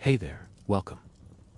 Hey there, welcome.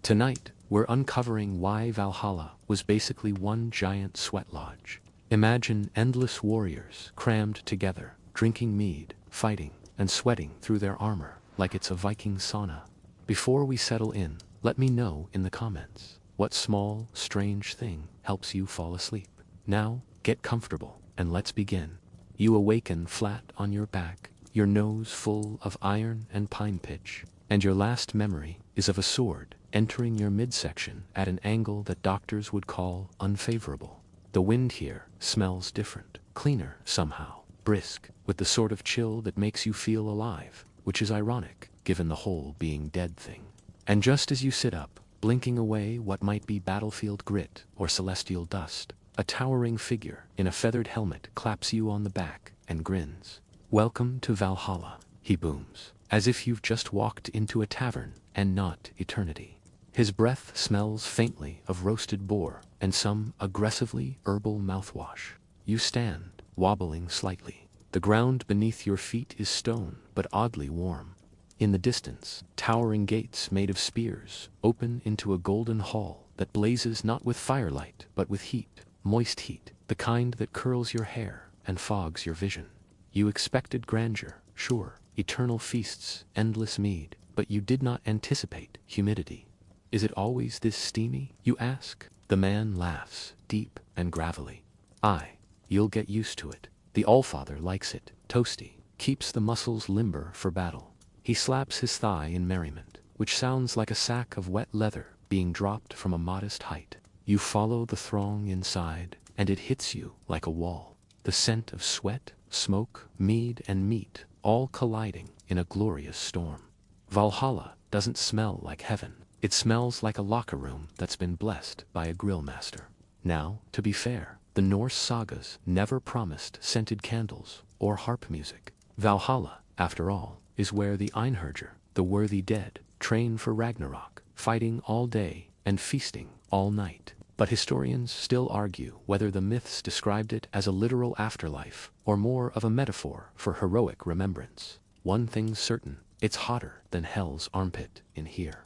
Tonight, we're uncovering why Valhalla was basically one giant sweat lodge. Imagine endless warriors crammed together, drinking mead, fighting, and sweating through their armor like it's a Viking sauna. Before we settle in, let me know in the comments what small, strange thing helps you fall asleep. Now, get comfortable, and let's begin. You awaken flat on your back, your nose full of iron and pine pitch, and your last memory is of a sword entering your midsection at an angle that doctors would call unfavorable. The wind here smells different, cleaner somehow, brisk, with the sort of chill that makes you feel alive, which is ironic, given the whole being dead thing. And just as you sit up, blinking away what might be battlefield grit or celestial dust, a towering figure in a feathered helmet claps you on the back and grins. "Welcome to Valhalla," he booms, as if you've just walked into a tavern and not eternity. His breath smells faintly of roasted boar and some aggressively herbal mouthwash. You stand, wobbling slightly. The ground beneath your feet is stone, but oddly warm. In the distance, towering gates made of spears open into a golden hall that blazes not with firelight, but with heat, moist heat, the kind that curls your hair and fogs your vision. You expected grandeur, sure, eternal feasts, endless mead, but you did not anticipate humidity. "Is it always this steamy?" you ask. The man laughs, deep and gravelly. "Aye, you'll get used to it. The Allfather likes it, toasty, keeps the muscles limber for battle." He slaps his thigh in merriment, which sounds like a sack of wet leather being dropped from a modest height. You follow the throng inside, and it hits you like a wall. The scent of sweat, smoke, mead, and meat, all colliding in a glorious storm. Valhalla doesn't smell like heaven. It smells like a locker room that's been blessed by a grill master. Now, to be fair, the Norse sagas never promised scented candles or harp music. Valhalla, after all, is where the Einherjar, the worthy dead, train for Ragnarok, fighting all day and feasting all night. But historians still argue whether the myths described it as a literal afterlife or more of a metaphor for heroic remembrance. One thing's certain, it's hotter than hell's armpit in here.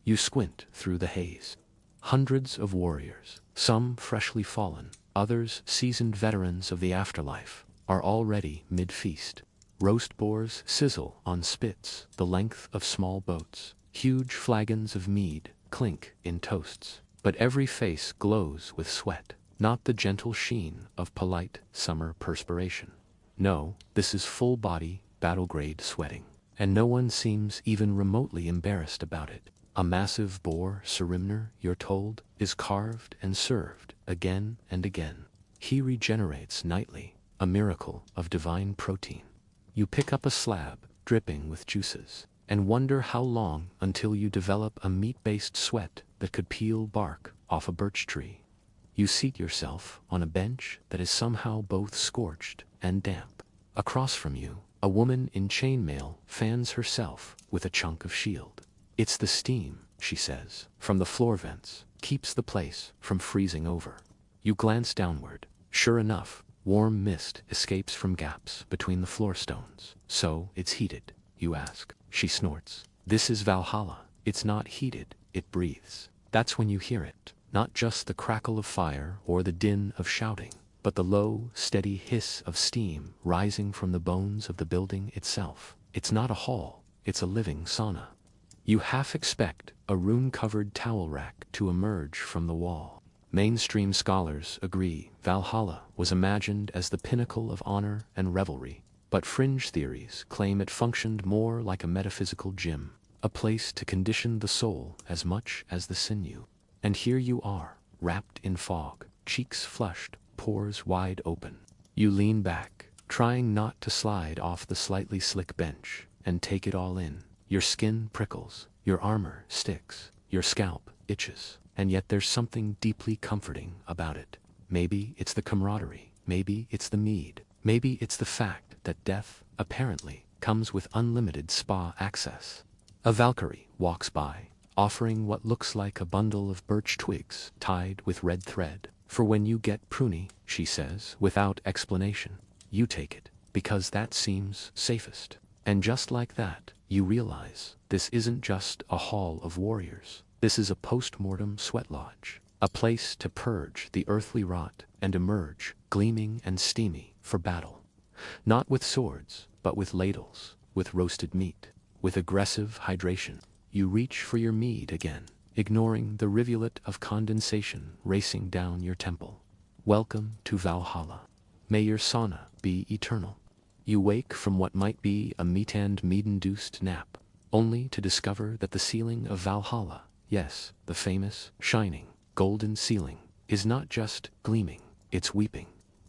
You squint through the haze. Hundreds of warriors, some freshly fallen, others seasoned veterans of the afterlife, are already mid-feast. Roast boars sizzle on spits the length of small boats. Huge flagons of mead clink in toasts. But every face glows with sweat, not the gentle sheen of polite summer perspiration. No, this is full-body, battle-grade sweating. And no one seems even remotely embarrassed about it. A massive boar Sarimner, you're told, is carved and served again and again. He regenerates nightly, a miracle of divine protein. You pick up a slab, dripping with juices, and wonder how long until you develop a meat-based sweat that could peel bark off a birch tree. You seat yourself on a bench that is somehow both scorched and damp. Across from you, a woman in chainmail fans herself with a chunk of shield. "It's the steam," she says, "from the floor vents, keeps the place from freezing over." You glance downward. Sure enough, warm mist escapes from gaps between the floor stones. "So, it's heated?" you ask. She snorts. "This is Valhalla. It's not heated, it breathes." That's when you hear it. Not just the crackle of fire or the din of shouting, but the low, steady hiss of steam rising from the bones of the building itself. It's not a hall, it's a living sauna. You half expect a rune-covered towel rack to emerge from the wall. Mainstream scholars agree Valhalla was imagined as the pinnacle of honor and revelry, but fringe theories claim it functioned more like a metaphysical gym, a place to condition the soul as much as the sinew. And here you are, wrapped in fog, cheeks flushed, pores wide open. You lean back, trying not to slide off the slightly slick bench, and take it all in. Your skin prickles, your armor sticks, your scalp itches, and yet there's something deeply comforting about it. Maybe it's the camaraderie, maybe it's the mead, maybe it's the fact that death, apparently, comes with unlimited spa access. A Valkyrie walks by, offering what looks like a bundle of birch twigs tied with red thread. "For when you get pruny," she says, without explanation. You take it, because that seems safest. And just like that, you realize this isn't just a hall of warriors. This is a post-mortem sweat lodge, a place to purge the earthly rot and emerge, gleaming and steamy, for battle. Not with swords, but with ladles, with roasted meat, with aggressive hydration. You reach for your mead again, ignoring the rivulet of condensation racing down your temple. Welcome to Valhalla. May your sauna be eternal. You wake from what might be a mead-induced nap, only to discover that the ceiling of Valhalla, yes, the famous, shining, golden ceiling, is not just gleaming, it's weeping.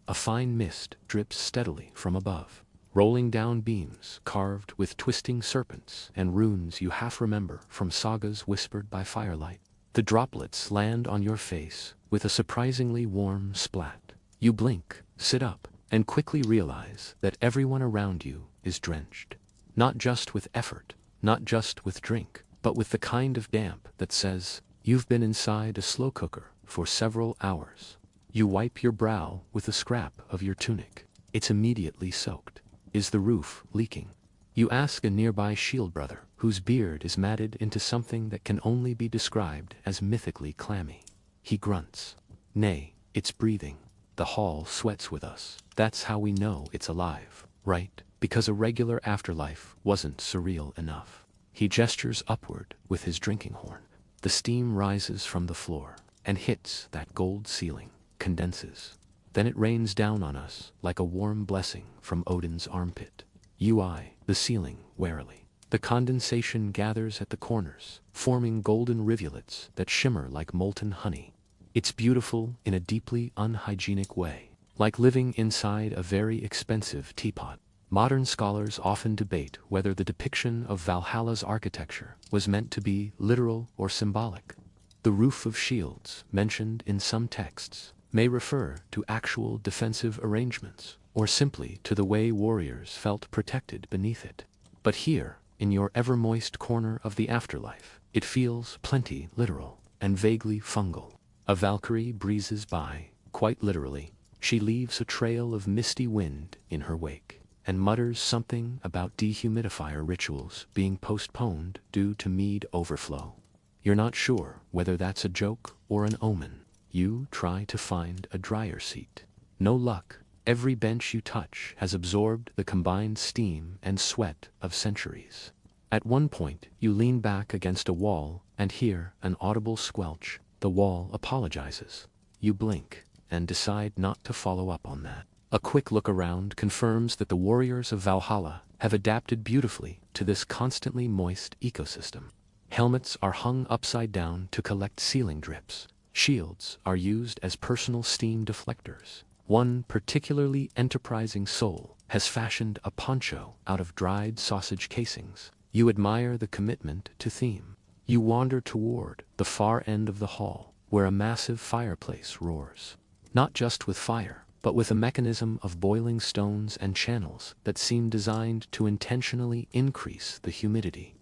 A fine mist drips steadily from above, rolling down beams carved with twisting serpents and runes you half remember from sagas whispered by firelight. The droplets land on your face with a surprisingly warm splat. You blink, sit up, and quickly realize that everyone around you is drenched. Not just with effort, not just with drink, but with the kind of damp that says, you've been inside a slow cooker for several hours. You wipe your brow with a scrap of your tunic. It's immediately soaked. Is the roof leaking? You ask a nearby shield brother, whose beard is matted into something that can only be described as mythically clammy. He grunts. Nay, it's breathing. The hall sweats with us. That's how we know it's alive, right? Because a regular afterlife wasn't surreal enough. He gestures upward with his drinking horn. The steam rises from the floor and hits that gold ceiling, condenses. Then it rains down on us like a warm blessing from Odin's armpit. You eye the ceiling warily. The condensation gathers at the corners, forming golden rivulets that shimmer like molten honey. It's beautiful in a deeply unhygienic way, like living inside a very expensive teapot. Modern scholars often debate whether the depiction of Valhalla's architecture was meant to be literal or symbolic. The roof of shields, mentioned in some texts, may refer to actual defensive arrangements, or simply to the way warriors felt protected beneath it. But here, in your ever-moist corner of the afterlife, it feels plenty literal and vaguely fungal. A Valkyrie breezes by, quite literally. She leaves a trail of misty wind in her wake, and mutters something about dehumidifier rituals being postponed due to mead overflow. You're not sure whether that's a joke or an omen. You try to find a drier seat. No luck. Every bench you touch has absorbed the combined steam and sweat of centuries. At one point, you lean back against a wall and hear an audible squelch. The wall apologizes. You blink and decide not to follow up on that. A quick look around confirms that the warriors of Valhalla have adapted beautifully to this constantly moist ecosystem. Helmets are hung upside down to collect ceiling drips. Shields are used as personal steam deflectors. One particularly enterprising soul has fashioned a poncho out of dried sausage casings. You admire the commitment to theme. You wander toward the far end of the hall, where a massive fireplace roars. Not just with fire, but with a mechanism of boiling stones and channels that seem designed to intentionally increase the humidity.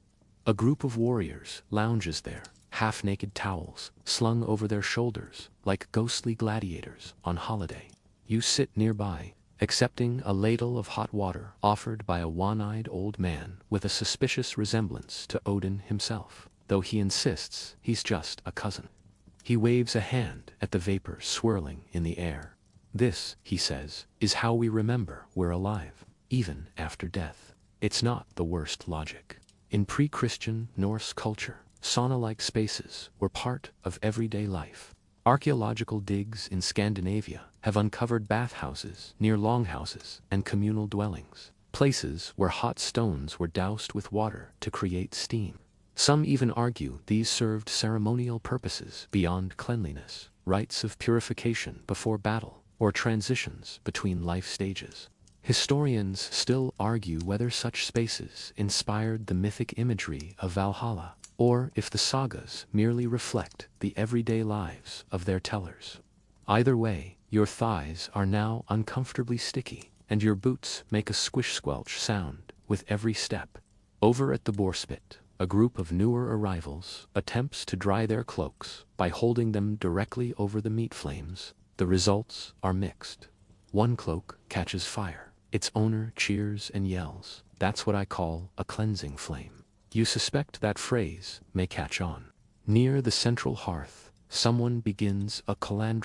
A group of warriors lounges there, half-naked towels slung over their shoulders like ghostly gladiators on holiday. You sit nearby, accepting a ladle of hot water offered by a one-eyed old man with a suspicious resemblance to Odin himself, though he insists he's just a cousin. He waves a hand at the vapor swirling in the air. This, he says, is how we remember we're alive, even after death. It's not the worst logic. In pre-Christian Norse culture, sauna-like spaces were part of everyday life. Archaeological digs in Scandinavia have uncovered bathhouses near longhouses and communal dwellings, places where hot stones were doused with water to create steam. Some even argue these served ceremonial purposes beyond cleanliness, rites of purification before battle, or transitions between life stages. Historians still argue whether such spaces inspired the mythic imagery of Valhalla, or if the sagas merely reflect the everyday lives of their tellers. Either way, your thighs are now uncomfortably sticky, and your boots make a squish-squelch sound with every step. Over at the boarspit, a group of newer arrivals attempts to dry their cloaks by holding them directly over the meat flames. The results are mixed. One cloak catches fire. Its owner cheers and yells. That's what I call a cleansing flame. You suspect that phrase may catch on. Near the central hearth, someone begins a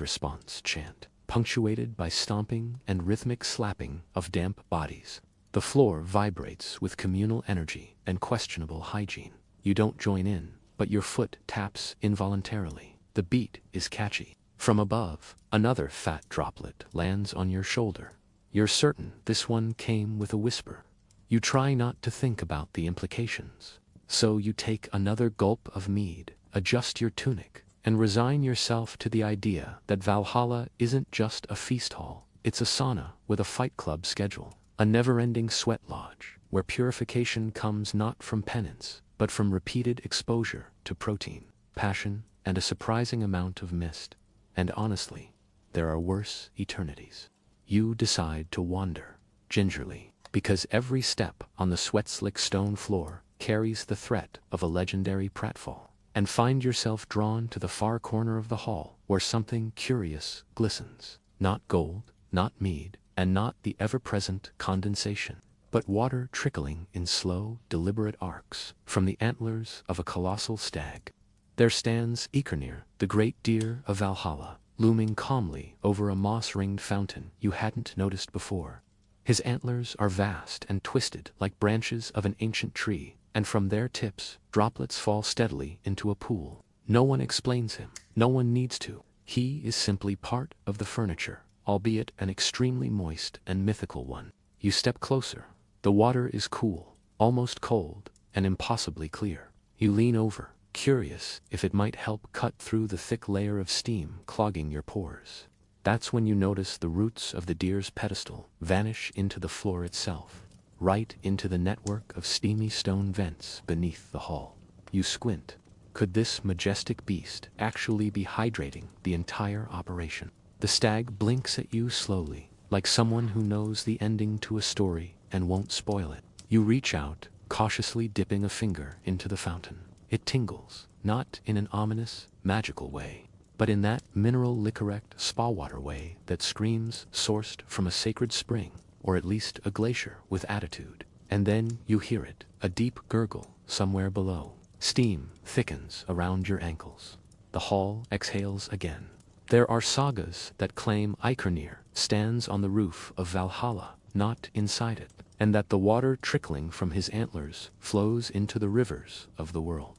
response chant, punctuated by stomping and rhythmic slapping of damp bodies. The floor vibrates with communal energy and questionable hygiene. You don't join in, but your foot taps involuntarily. The beat is catchy. From above, another fat droplet lands on your shoulder. You're certain this one came with a whisper. You try not to think about the implications. So you take another gulp of mead, adjust your tunic, and resign yourself to the idea that Valhalla isn't just a feast hall, it's a sauna with a fight club schedule, a never-ending sweat lodge, where purification comes not from penance, but from repeated exposure to protein, passion, and a surprising amount of mist. And honestly, there are worse eternities. You decide to wander, gingerly, because every step on the sweat-slick stone floor carries the threat of a legendary pratfall, and find yourself drawn to the far corner of the hall where something curious glistens. Not gold, not mead, and not the ever-present condensation, but water trickling in slow, deliberate arcs from the antlers of a colossal stag. There stands Eikernir, the great deer of Valhalla, looming calmly over a moss-ringed fountain you hadn't noticed before. His antlers are vast and twisted like branches of an ancient tree, and from their tips, droplets fall steadily into a pool. No one explains him. No one needs to. He is simply part of the furniture, albeit an extremely moist and mythical one. You step closer. The water is cool, almost cold, and impossibly clear. You lean over, curious if it might help cut through the thick layer of steam clogging your pores. That's when you notice the roots of the deer's pedestal vanish into the floor itself, right into the network of steamy stone vents beneath the hall. You squint. Could this majestic beast actually be hydrating the entire operation? The stag blinks at you slowly, like someone who knows the ending to a story and won't spoil it. You reach out, cautiously dipping a finger into the fountain. It tingles, not in an ominous, magical way, but in that mineral liquorect spa water way that screams sourced from a sacred spring, or at least a glacier with attitude. And then you hear it, a deep gurgle somewhere below. Steam thickens around your ankles. The hall exhales again. There are sagas that claim Eikernir stands on the roof of Valhalla, not inside it, and that the water trickling from his antlers flows into the rivers of the world,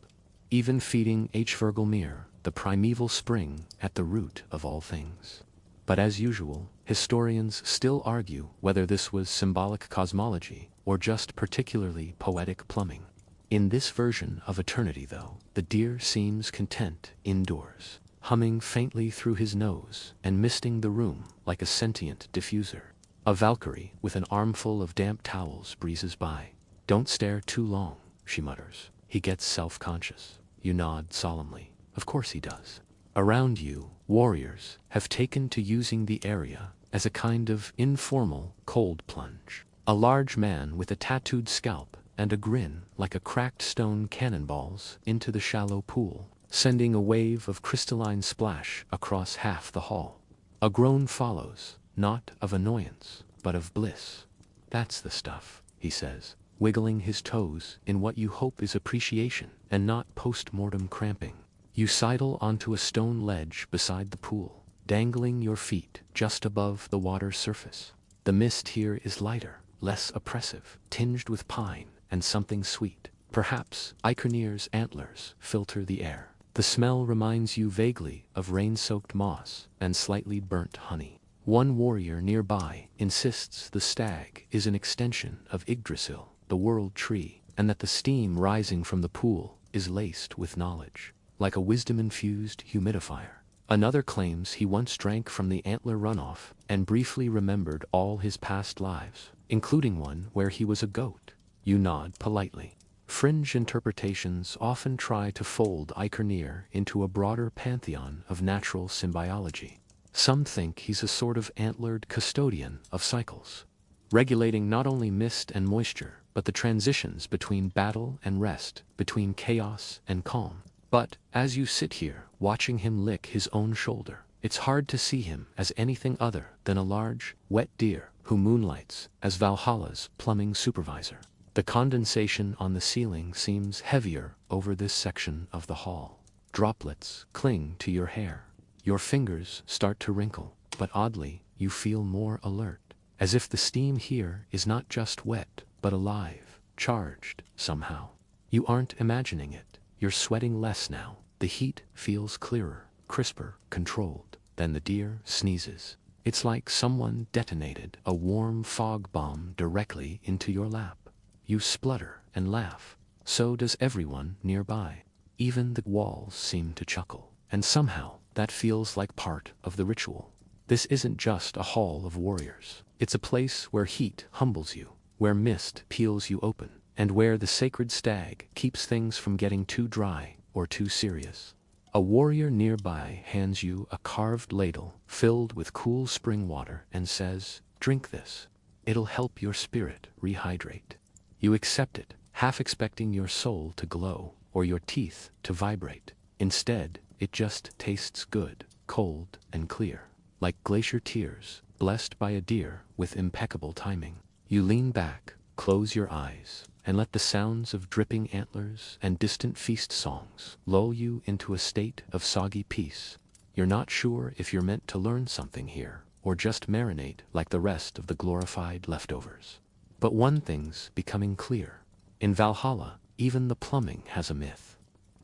even feeding Hvergelmir, the primeval spring at the root of all things. But as usual, historians still argue whether this was symbolic cosmology or just particularly poetic plumbing. In this version of eternity, though, the deer seems content indoors, humming faintly through his nose and misting the room like a sentient diffuser. A Valkyrie with an armful of damp towels breezes by. "Don't stare too long," she mutters. He gets self-conscious. You nod solemnly. Of course he does. Around you, warriors have taken to using the area as a kind of informal cold plunge. A large man with a tattooed scalp and a grin like a cracked stone cannonballs into the shallow pool, sending a wave of crystalline splash across half the hall. A groan follows, not of annoyance, but of bliss. "That's the stuff," he says, wiggling his toes in what you hope is appreciation and not post-mortem cramping. You sidle onto a stone ledge beside the pool, dangling your feet just above the water's surface. The mist here is lighter, less oppressive, tinged with pine and something sweet. Perhaps Eikernir's antlers filter the air. The smell reminds you vaguely of rain-soaked moss and slightly burnt honey. One warrior nearby insists the stag is an extension of Yggdrasil, the world tree, and that the steam rising from the pool is laced with knowledge, like a wisdom-infused humidifier. Another claims he once drank from the antler runoff and briefly remembered all his past lives, including one where he was a goat. You nod politely. Fringe interpretations often try to fold Eikernir into a broader pantheon of natural symbiology. Some think he's a sort of antlered custodian of cycles, regulating not only mist and moisture, but the transitions between battle and rest, between chaos and calm. But, as you sit here, watching him lick his own shoulder, It's hard to see him as anything other than a large, wet deer who moonlights as Valhalla's plumbing supervisor. The condensation on the ceiling seems heavier over this section of the hall. Droplets cling to your hair. Your fingers start to wrinkle, but oddly, you feel more alert, as if the steam here is not just wet, but alive, charged, somehow. You aren't imagining it. You're sweating less now. The heat feels clearer, crisper, controlled. Then the deer sneezes. It's like someone detonated a warm fog bomb directly into your lap. You splutter and laugh. So does everyone nearby. Even the walls seem to chuckle. And somehow, that feels like part of the ritual. This isn't just a hall of warriors. It's a place where heat humbles you, where mist peels you open, and where the sacred stag keeps things from getting too dry or too serious. A warrior nearby hands you a carved ladle filled with cool spring water and says, "Drink this. It'll help your spirit rehydrate." You accept it, half expecting your soul to glow or your teeth to vibrate. Instead, it just tastes good, cold, and clear, like glacier tears, blessed by a deer with impeccable timing. You lean back, close your eyes, and let the sounds of dripping antlers and distant feast songs lull you into a state of soggy peace. You're not sure if you're meant to learn something here, or just marinate like the rest of the glorified leftovers. But one thing's becoming clear. In Valhalla, even the plumbing has a myth.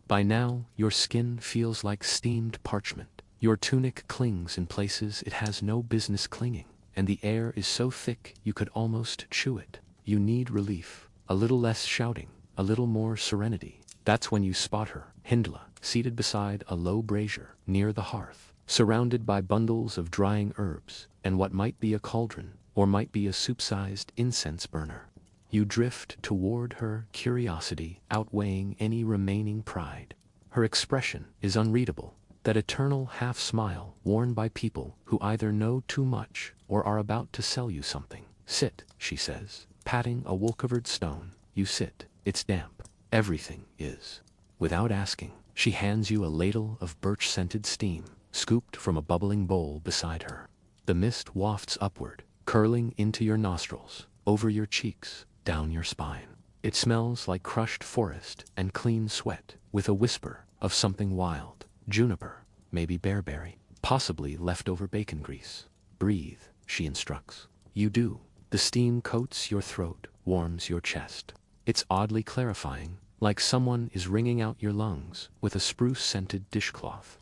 By now, your skin feels like steamed parchment. Your tunic clings in places it has no business clinging, and the air is so thick you could almost chew it. You need relief, a little less shouting, a little more serenity. That's when you spot her, Hyndla, seated beside a low brazier near the hearth, surrounded by bundles of drying herbs and what might be a cauldron, or might be a soup-sized incense burner. You drift toward her, curiosity outweighing any remaining pride. Her expression is unreadable, that eternal half-smile worn by people who either know too much or are about to sell you something. "Sit," she says, patting a wool-covered stone. You sit. It's damp. Everything is. Without asking, she hands you a ladle of birch-scented steam, scooped from a bubbling bowl beside her. The mist wafts upward, curling into your nostrils, over your cheeks, down your spine. It smells like crushed forest and clean sweat, with a whisper of something wild. Juniper, maybe bearberry, possibly leftover bacon grease. "Breathe," she instructs. You do. The steam coats your throat, warms your chest. It's oddly clarifying, like someone is wringing out your lungs with a spruce-scented dishcloth.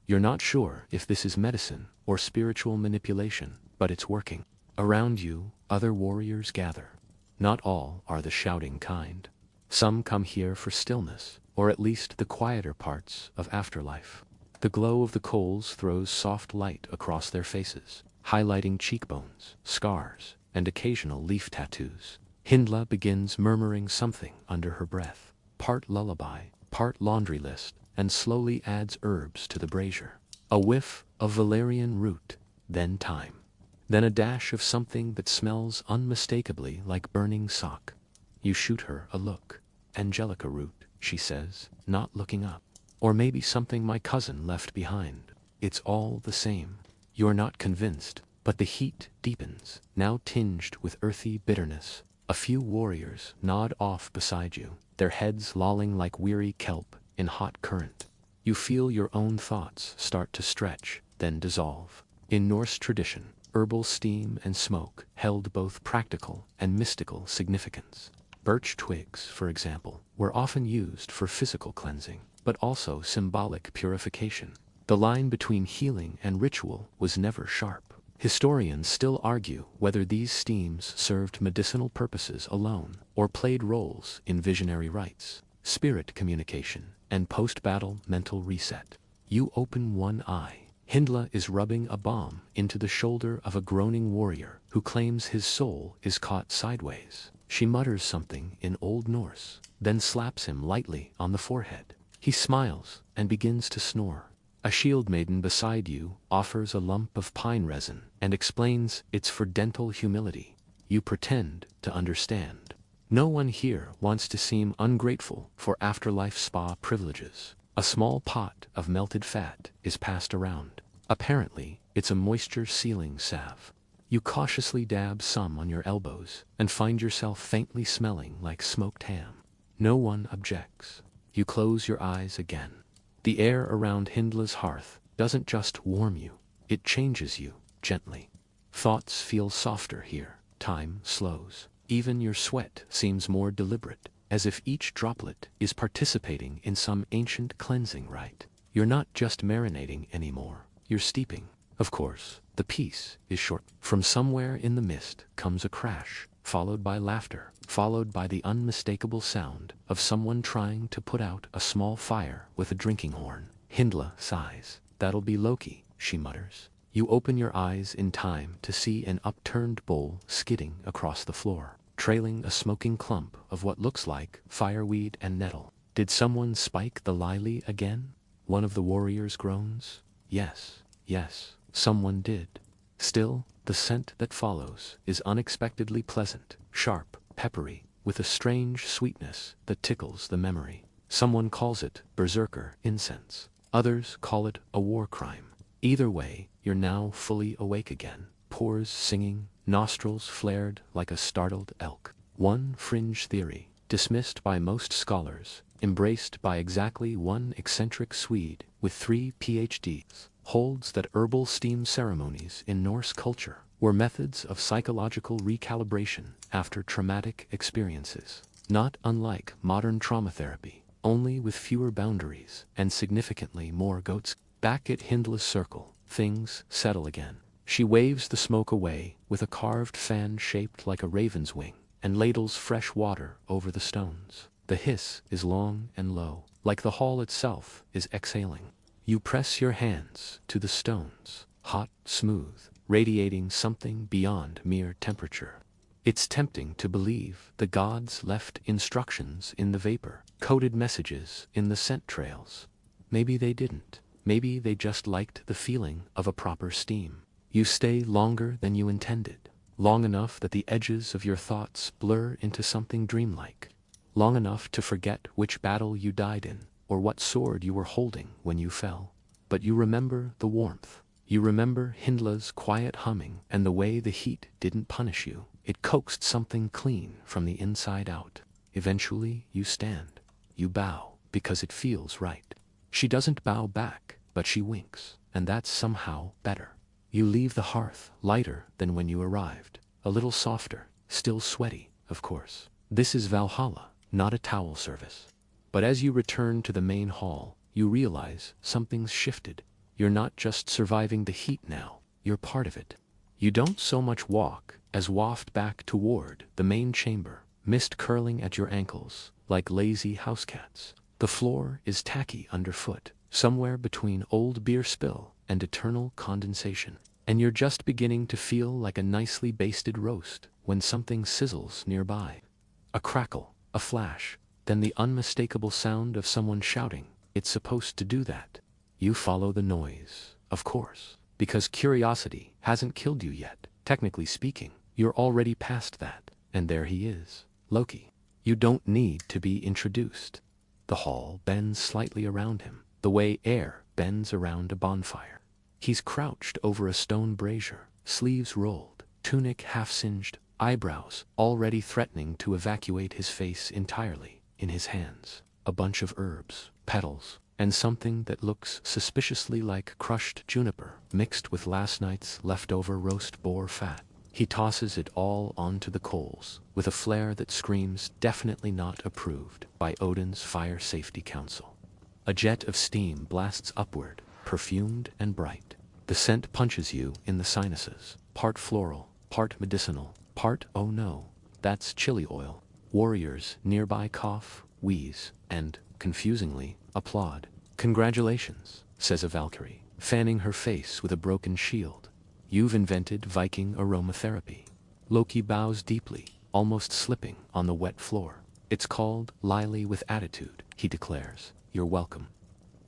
You're not sure if this is medicine or spiritual manipulation, but it's working. Around you, other warriors gather. Not all are the shouting kind. Some come here for stillness, or at least the quieter parts of afterlife. The glow of the coals throws soft light across their faces, highlighting cheekbones, scars, and occasional leaf tattoos. Hyndla begins murmuring something under her breath, part lullaby, part laundry list, and slowly adds herbs to the brazier. A whiff of valerian root, then thyme. Then a dash of something that smells unmistakably like burning sock. You shoot her a look. "Angelica root," she says, not looking up. "Or maybe something my cousin left behind. It's all the same." You're not convinced, but the heat deepens, now tinged with earthy bitterness. A few warriors nod off beside you, their heads lolling like weary kelp in hot current. You feel your own thoughts start to stretch, then dissolve. In Norse tradition, herbal steam and smoke held both practical and mystical significance. Birch twigs, for example, were often used for physical cleansing, but also symbolic purification. The line between healing and ritual was never sharp. Historians still argue whether these steams served medicinal purposes alone, or played roles in visionary rites, spirit communication, and post-battle mental reset. You open one eye. Hyndla is rubbing a balm into the shoulder of a groaning warrior who claims his soul is caught sideways. She mutters something in Old Norse, then slaps him lightly on the forehead. He smiles and begins to snore. A shield maiden beside you offers a lump of pine resin and explains it's for dental humility. You pretend to understand. No one here wants to seem ungrateful for afterlife spa privileges. A small pot of melted fat is passed around. Apparently, it's a moisture-sealing salve. You cautiously dab some on your elbows and find yourself faintly smelling like smoked ham. No one objects. You close your eyes again. The air around Hyndla's hearth doesn't just warm you, it changes you, gently. Thoughts feel softer here, time slows. Even your sweat seems more deliberate, as if each droplet is participating in some ancient cleansing rite. You're not just marinating anymore, you're steeping. Of course, the piece is short. From somewhere in the mist comes a crash, followed by laughter, followed by the unmistakable sound of someone trying to put out a small fire with a drinking horn. Hyndla sighs. That'll be Loki, she mutters. You open your eyes in time to see an upturned bowl skidding across the floor, trailing a smoking clump of what looks like fireweed and nettle. Did someone spike the lily again? One of the warriors groans. Yes, someone did. Still, the scent that follows is unexpectedly pleasant, sharp, peppery, with a strange sweetness that tickles the memory. Someone calls it berserker incense. Others call it a war crime. Either way, you're now fully awake again, pores singing, nostrils flared like a startled elk. One fringe theory, dismissed by most scholars, embraced by exactly one eccentric Swede with 3 PhDs, holds that herbal steam ceremonies in Norse culture were methods of psychological recalibration after traumatic experiences, not unlike modern trauma therapy, only with fewer boundaries and significantly more goats. Back at Hyndla's circle, things settle again. She waves the smoke away with a carved fan shaped like a raven's wing and ladles fresh water over the stones. The hiss is long and low, like the hall itself is exhaling. You press your hands to the stones, hot, smooth, radiating something beyond mere temperature. It's tempting to believe the gods left instructions in the vapor, coded messages in the scent trails. Maybe they didn't. Maybe they just liked the feeling of a proper steam. You stay longer than you intended, long enough that the edges of your thoughts blur into something dreamlike, long enough to forget which battle you died in, or what sword you were holding when you fell. But you remember the warmth. You remember Hyndla's quiet humming and the way the heat didn't punish you. It coaxed something clean from the inside out. Eventually, you stand. You bow, because it feels right. She doesn't bow back, but she winks, and that's somehow better. You leave the hearth lighter than when you arrived, a little softer, still sweaty, of course. This is Valhalla, not a towel service. But as you return to the main hall, you realize something's shifted. You're not just surviving the heat now, you're part of it. You don't so much walk as waft back toward the main chamber, mist curling at your ankles like lazy housecats. The floor is tacky underfoot, somewhere between old beer spill and eternal condensation. And you're just beginning to feel like a nicely basted roast when something sizzles nearby. A crackle, a flash, then the unmistakable sound of someone shouting. It's supposed to do that. You follow the noise, of course, because curiosity hasn't killed you yet. Technically speaking, you're already past that. And there he is, Loki. You don't need to be introduced. The hall bends slightly around him, the way air bends around a bonfire. He's crouched over a stone brazier, sleeves rolled, tunic half-singed, eyebrows already threatening to evacuate his face entirely. In his hands, a bunch of herbs, petals, and something that looks suspiciously like crushed juniper mixed with last night's leftover roast boar fat. He tosses it all onto the coals with a flair that screams definitely not approved by Odin's Fire Safety Council. A jet of steam blasts upward, perfumed and bright. The scent punches you in the sinuses, part floral, part medicinal, part oh no, that's chili oil. Warriors nearby cough, wheeze, and, confusingly, applaud. Congratulations, says a Valkyrie, fanning her face with a broken shield. You've invented Viking aromatherapy. Loki bows deeply, almost slipping on the wet floor. It's called Lily with Attitude, he declares. You're welcome.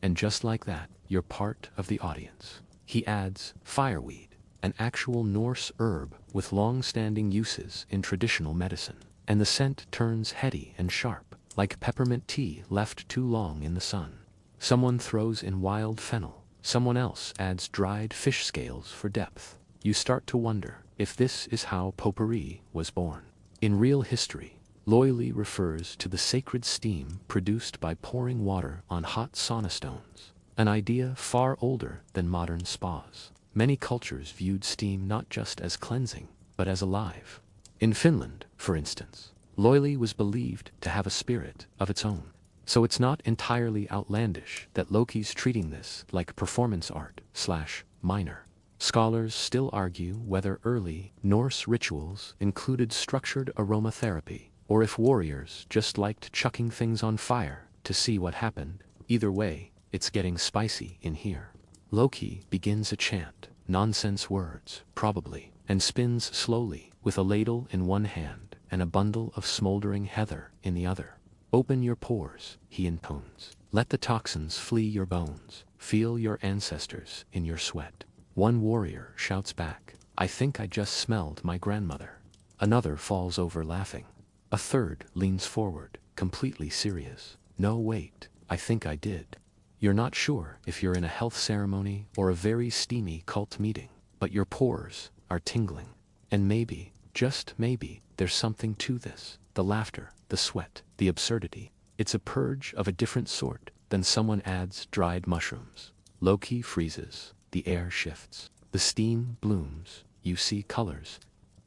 And just like that, you're part of the audience. He adds fireweed, an actual Norse herb with long-standing uses in traditional medicine. And the scent turns heady and sharp, like peppermint tea left too long in the sun. Someone throws in wild fennel, Someone else adds dried fish scales for depth. You start to wonder if this is how potpourri was born. In real history, loyally refers to the sacred steam produced by pouring water on hot sauna stones, an idea far older than modern spas. Many cultures viewed steam not just as cleansing, but as alive. In Finland, for instance, loyally was believed to have a spirit of its own. So it's not entirely outlandish that Loki's treating this like performance art/minor. Scholars still argue whether early Norse rituals included structured aromatherapy, or if warriors just liked chucking things on fire to see what happened. Either way, it's getting spicy in here. Loki begins a chant, nonsense words, probably, and spins slowly with a ladle in one hand and a bundle of smoldering heather in the other. Open your pores, he intones. Let the toxins flee your bones. Feel your ancestors in your sweat. One warrior shouts back, I think I just smelled my grandmother. Another falls over laughing. A third leans forward, completely serious. No, wait, I think I did. You're not sure if you're in a health ceremony or a very steamy cult meeting, but your pores are tingling. And maybe, just maybe, there's something to this. The laughter, the sweat, the absurdity. It's a purge of a different sort than someone adds dried mushrooms. Loki freezes, the air shifts, the steam blooms, you see colors.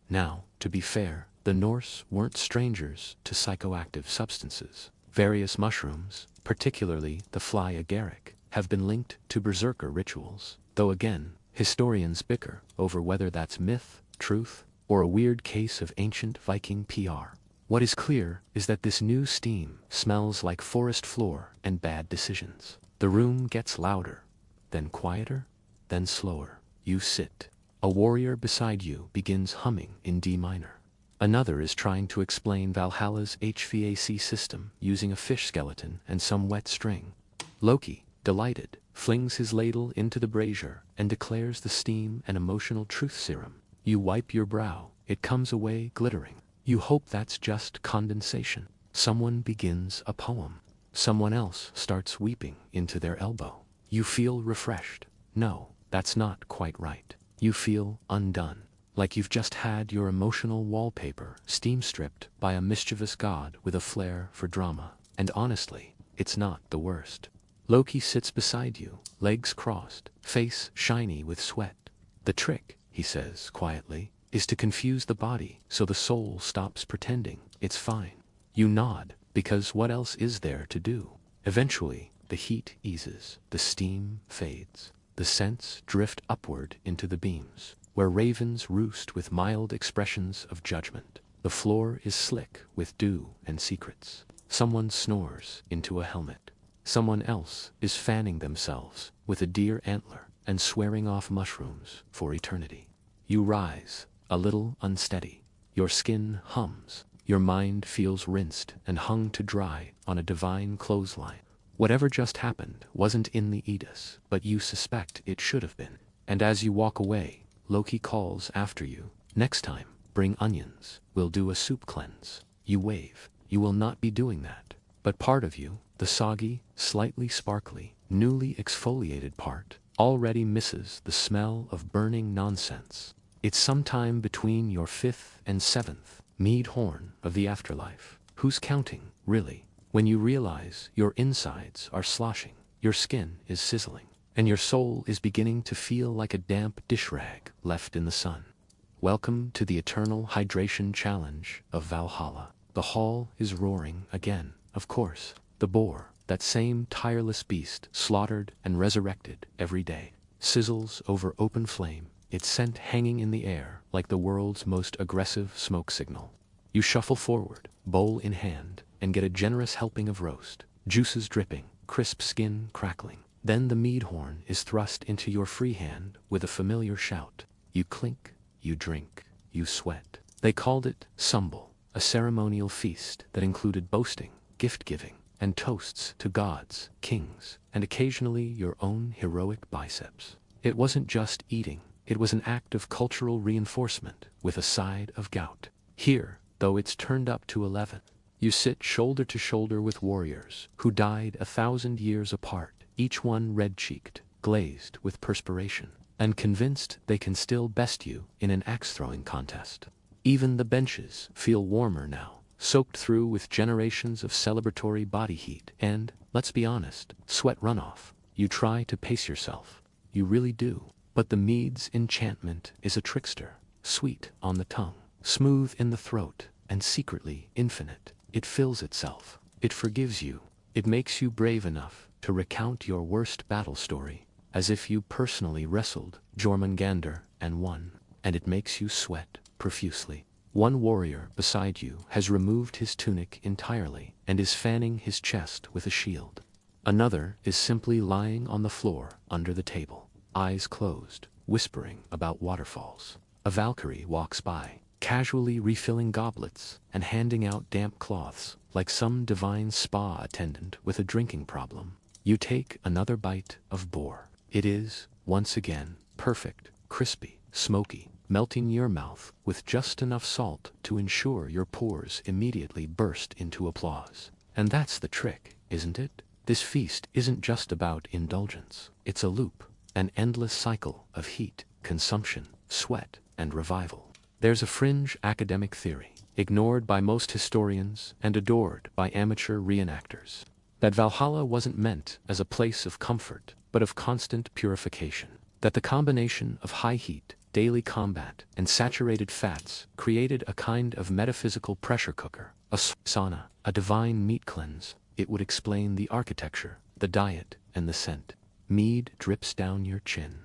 Now, to be fair, the Norse weren't strangers to psychoactive substances. Various mushrooms, particularly the fly agaric, have been linked to berserker rituals, though again, historians bicker over whether that's myth, truth, or a weird case of ancient Viking PR. What is clear is that this new steam smells like forest floor and bad decisions. The room gets louder, then quieter, then slower. You sit. A warrior beside you begins humming in D minor. Another is trying to explain Valhalla's HVAC system using a fish skeleton and some wet string. Loki, delighted, flings his ladle into the brazier and declares the steam an emotional truth serum. You wipe your brow, it comes away glittering. You hope that's just condensation. Someone begins a poem. Someone else starts weeping into their elbow. You feel refreshed. No, that's not quite right. You feel undone. Like you've just had your emotional wallpaper steam stripped by a mischievous god with a flair for drama. And honestly, it's not the worst. Loki sits beside you, legs crossed, face shiny with sweat. The trick, he says quietly, is to confuse the body so the soul stops pretending it's fine. You nod, because what else is there to do? Eventually, the heat eases, the steam fades, the scents drift upward into the beams, where ravens roost with mild expressions of judgment. The floor is slick with dew and secrets. Someone snores into a helmet. Someone else is fanning themselves with a deer antler and swearing off mushrooms for eternity. You rise, a little unsteady. Your skin hums. Your mind feels rinsed and hung to dry on a divine clothesline. Whatever just happened wasn't in the Edis, but you suspect it should have been. And as you walk away, Loki calls after you. Next time, bring onions. We'll do a soup cleanse. You wave. You will not be doing that. But part of you, the soggy, slightly sparkly, newly exfoliated part, already misses the smell of burning nonsense. It's sometime between your 5th and 7th mead horn of the afterlife. Who's counting, really? When you realize your insides are sloshing, your skin is sizzling, and your soul is beginning to feel like a damp dish rag left in the sun. Welcome to the eternal hydration challenge of Valhalla. The hall is roaring again, of course. The boar, that same tireless beast slaughtered and resurrected every day, sizzles over open flame, its scent hanging in the air like the world's most aggressive smoke signal. You shuffle forward, bowl in hand, and get a generous helping of roast, juices dripping, crisp skin crackling. Then the mead horn is thrust into your free hand with a familiar shout. You clink, you drink, you sweat. They called it Sumbul, a ceremonial feast that included boasting, gift-giving, and toasts to gods, kings, and occasionally your own heroic biceps. It wasn't just eating, it was an act of cultural reinforcement with a side of gout. Here, though it's turned up to 11, you sit shoulder to shoulder with warriors who died 1,000 years apart, each one red-cheeked, glazed with perspiration, and convinced they can still best you in an axe-throwing contest. Even the benches feel warmer now, soaked through with generations of celebratory body heat and, let's be honest, sweat runoff. You try to pace yourself. You really do. But the mead's enchantment is a trickster, sweet on the tongue, smooth in the throat, and secretly infinite. It fills itself. It forgives you. It makes you brave enough to recount your worst battle story, as if you personally wrestled Jormungandr and won, and it makes you sweat profusely. One warrior beside you has removed his tunic entirely and is fanning his chest with a shield. Another is simply lying on the floor under the table, eyes closed, whispering about waterfalls. A Valkyrie walks by, casually refilling goblets and handing out damp cloths like some divine spa attendant with a drinking problem. You take another bite of boar. It is, once again, perfect, crispy, smoky, melting your mouth with just enough salt to ensure your pores immediately burst into applause. And that's the trick, isn't it? This feast isn't just about indulgence. It's a loop, an endless cycle of heat, consumption, sweat, and revival. There's a fringe academic theory, ignored by most historians and adored by amateur reenactors, that Valhalla wasn't meant as a place of comfort, but of constant purification. That the combination of high heat, daily combat, and saturated fats created a kind of metaphysical pressure cooker, a sauna, a divine meat cleanse. It would explain the architecture, the diet, and the scent. Mead drips down your chin.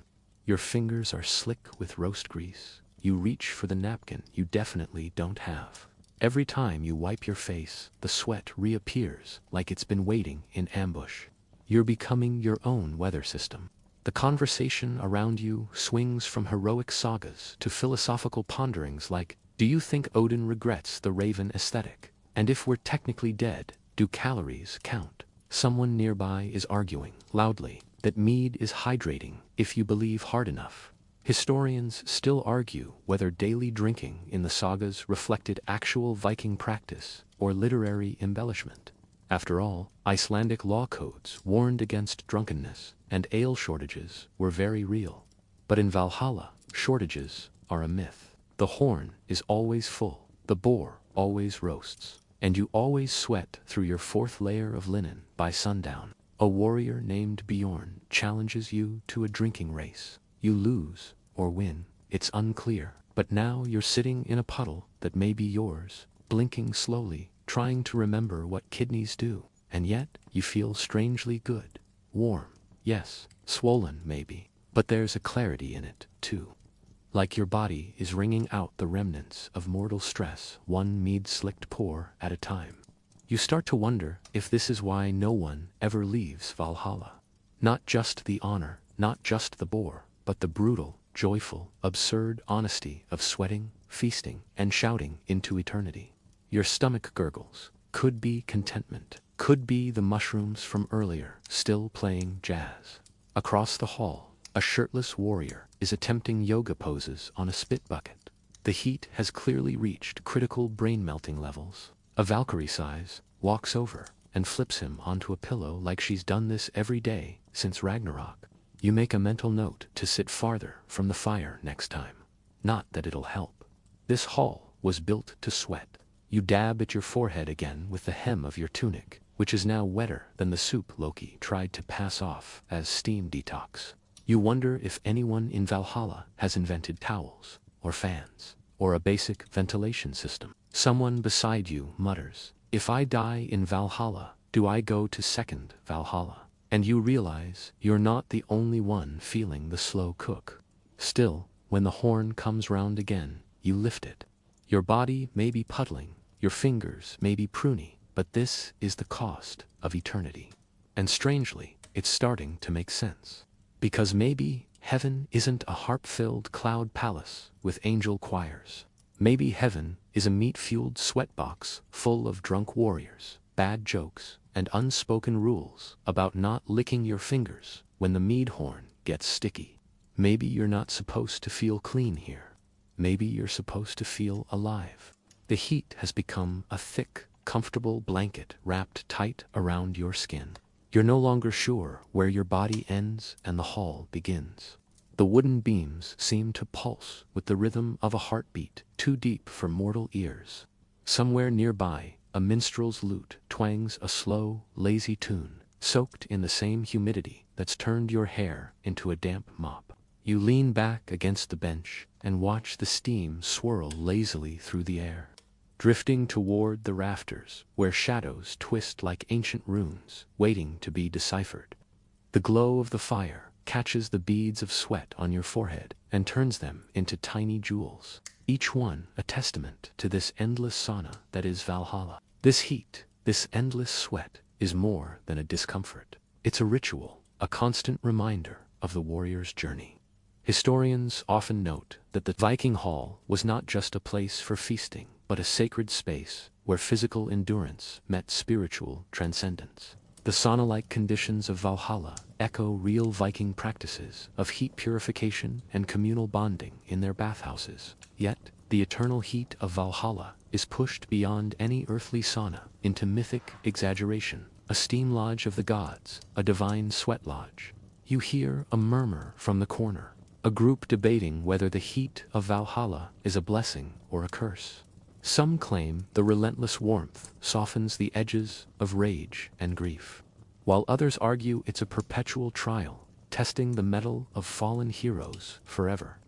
Your fingers are slick with roast grease. You reach for the napkin you definitely don't have. Every time you wipe your face, the sweat reappears like it's been waiting in ambush. You're becoming your own weather system. The conversation around you swings from heroic sagas to philosophical ponderings like, do you think Odin regrets the raven aesthetic? And if we're technically dead, do calories count? Someone nearby is arguing, loudly, that mead is hydrating if you believe hard enough. Historians still argue whether daily drinking in the sagas reflected actual Viking practice or literary embellishment. After all, Icelandic law codes warned against drunkenness, and ale shortages were very real. But in Valhalla, shortages are a myth. The horn is always full, the boar always roasts, and you always sweat through your fourth layer of linen by sundown. A warrior named Bjorn challenges you to a drinking race. You lose or win, it's unclear, but now you're sitting in a puddle that may be yours, blinking slowly, trying to remember what kidneys do, and yet you feel strangely good. Warm, yes, swollen maybe, but there's a clarity in it, too. Like your body is wringing out the remnants of mortal stress, one mead-slicked pour at a time. You start to wonder if this is why no one ever leaves Valhalla. Not just the honor, not just the boar, but the brutal, joyful, absurd honesty of sweating, feasting, and shouting into eternity. Your stomach gurgles. Could be contentment. Could be the mushrooms from earlier, still playing jazz. Across the hall, a shirtless warrior is attempting yoga poses on a spit bucket. The heat has clearly reached critical brain-melting levels. A Valkyrie size walks over and flips him onto a pillow like she's done this every day since Ragnarok. You make a mental note to sit farther from the fire next time. Not that it'll help. This hall was built to sweat. You dab at your forehead again with the hem of your tunic, which is now wetter than the soup Loki tried to pass off as steam detox. You wonder if anyone in Valhalla has invented towels, or fans, or a basic ventilation system. Someone beside you mutters, "If I die in Valhalla, do I go to second Valhalla?" And you realize you're not the only one feeling the slow cook. Still, when the horn comes round again, you lift it. Your body may be puddling, your fingers may be pruny, but this is the cost of eternity. And strangely, it's starting to make sense. Because maybe heaven isn't a harp-filled cloud palace with angel choirs. Maybe heaven is a meat-fueled sweatbox full of drunk warriors, bad jokes, and unspoken rules about not licking your fingers when the mead horn gets sticky. Maybe you're not supposed to feel clean here. Maybe you're supposed to feel alive. The heat has become a thick, comfortable blanket wrapped tight around your skin. You're no longer sure where your body ends and the hall begins. The wooden beams seem to pulse with the rhythm of a heartbeat too deep for mortal ears. Somewhere nearby, a minstrel's lute twangs a slow, lazy tune, soaked in the same humidity that's turned your hair into a damp mop. You lean back against the bench and watch the steam swirl lazily through the air, drifting toward the rafters where shadows twist like ancient runes waiting to be deciphered. The glow of the fire catches the beads of sweat on your forehead and turns them into tiny jewels, each one a testament to this endless sauna that is Valhalla. This heat, this endless sweat, is more than a discomfort. It's a ritual, a constant reminder of the warrior's journey. Historians often note that the Viking hall was not just a place for feasting, but a sacred space where physical endurance met spiritual transcendence. The sauna-like conditions of Valhalla echo real Viking practices of heat purification and communal bonding in their bathhouses. Yet, the eternal heat of Valhalla is pushed beyond any earthly sauna into mythic exaggeration, a steam lodge of the gods, a divine sweat lodge. You hear a murmur from the corner, a group debating whether the heat of Valhalla is a blessing or a curse. Some claim the relentless warmth softens the edges of rage and grief, while others argue it's a perpetual trial, testing the mettle of fallen heroes forever.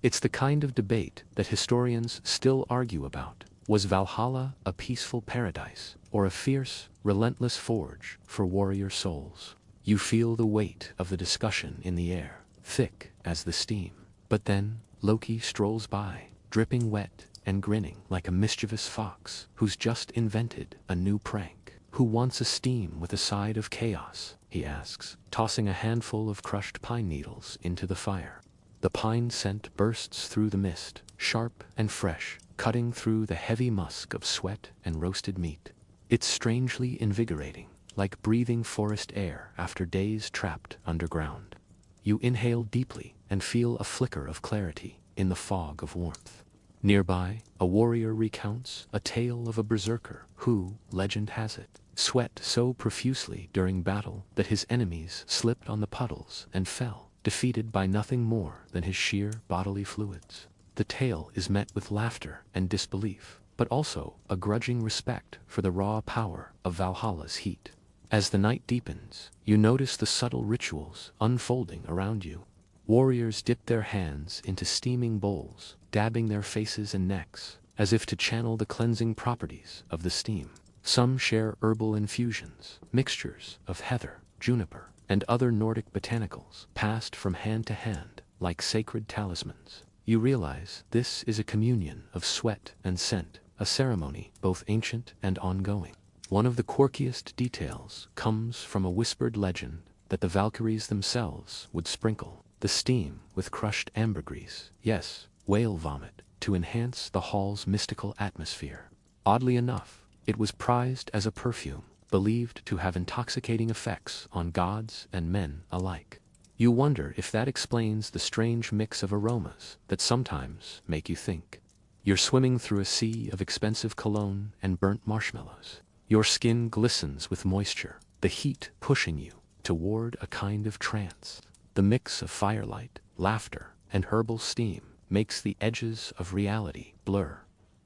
It's the kind of debate that historians still argue about. Was Valhalla a peaceful paradise, or a fierce, relentless forge for warrior souls? You feel the weight of the discussion in the air, thick as the steam. But then, Loki strolls by, dripping wet and grinning like a mischievous fox who's just invented a new prank. Who wants a steam with a side of chaos? He asks, tossing a handful of crushed pine needles into the fire. The pine scent bursts through the mist, sharp and fresh, cutting through the heavy musk of sweat and roasted meat. It's strangely invigorating, like breathing forest air after days trapped underground. You inhale deeply and feel a flicker of clarity in the fog of warmth. Nearby, a warrior recounts a tale of a berserker who, legend has it, sweat so profusely during battle that his enemies slipped on the puddles and fell, defeated by nothing more than his sheer bodily fluids. The tale is met with laughter and disbelief, but also a grudging respect for the raw power of Valhalla's heat. As the night deepens, you notice the subtle rituals unfolding around you. Warriors dip their hands into steaming bowls, dabbing their faces and necks, as if to channel the cleansing properties of the steam. Some share herbal infusions, mixtures of heather, juniper, and other Nordic botanicals, passed from hand to hand like sacred talismans. You realize this is a communion of sweat and scent, a ceremony both ancient and ongoing. One of the quirkiest details comes from a whispered legend that the Valkyries themselves would sprinkle the steam with crushed ambergris, yes, whale vomit, to enhance the hall's mystical atmosphere. Oddly enough, it was prized as a perfume, believed to have intoxicating effects on gods and men alike. You wonder if that explains the strange mix of aromas that sometimes make you think. You're swimming through a sea of expensive cologne and burnt marshmallows. Your skin glistens with moisture, the heat pushing you toward a kind of trance. The mix of firelight, laughter, and herbal steam makes the edges of reality blur.